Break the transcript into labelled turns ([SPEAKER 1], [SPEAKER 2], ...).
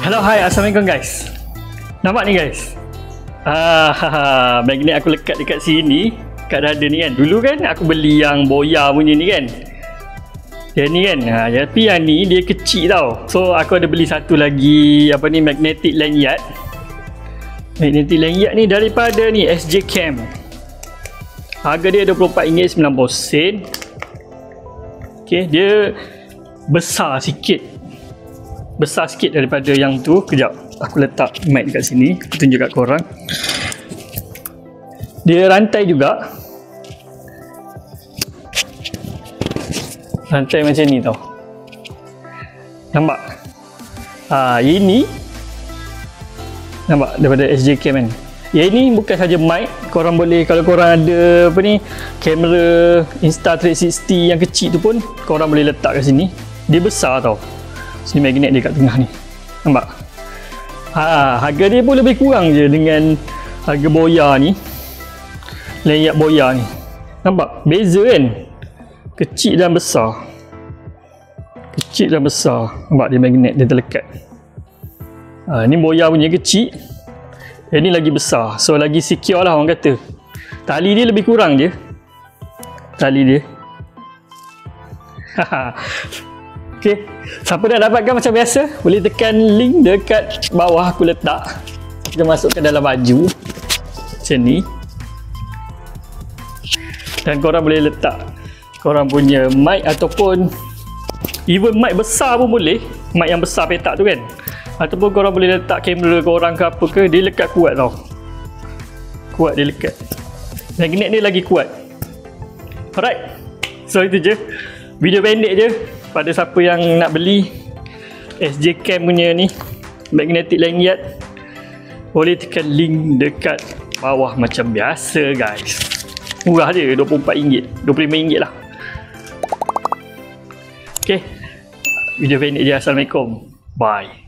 [SPEAKER 1] Hello, hai, assalamualaikum guys. Nampak ni guys, magnet aku lekat dekat sini, kat dada ni kan. Dulu kan aku beli yang boya punya ni kan, yang ni kan, tapi yang ni dia kecil tau. So aku ada beli satu lagi, apa ni, magnetic lanyard. Magnetic lanyard ni daripada ni SJ Cam. Harga dia RM24.90. Okay, dia besar sikit daripada yang tu. Kejap, aku letak mic dekat sini, aku tunjuk kat korang. Dia rantai juga, rantai macam ni tau, nampak? Ini nampak daripada SJ Cam kan. Yang ni bukan saja mic, korang boleh, kalau korang ada apa ni, kamera Insta360 yang kecil tu pun korang boleh letak kat sini. Dia besar tau. Sini magnet dia kat tengah ni, nampak? Harga dia pun lebih kurang je dengan harga boya ni, lanyard boya ni. Nampak beza kan? Kecil dan besar, kecil dan besar. Nampak dia magnet dia terlekat. Ni boya punya kecil, yang ni lagi besar, so lagi secure lah orang kata. Tali dia lebih kurang je, tali dia. Okay, siapa nak dapatkan macam biasa, boleh tekan link dekat bawah aku letak. Kita masukkan dalam baju macam ni, dan korang boleh letak korang punya mic, ataupun even mic besar pun boleh. Mic yang besar petak tu kan, ataupun korang boleh letak kamera korang ke apa ke. Dia lekat kuat tau, kuat dia lekat. Magnet dia lagi kuat. Alright, so itu je, video pendek je. Pada siapa yang nak beli SJ Cam punya ni magnetic lanyard, boleh tekan link dekat bawah macam biasa guys. Murah je, RM24, RM25 lah. Okay, video pendek je. Assalamualaikum, bye.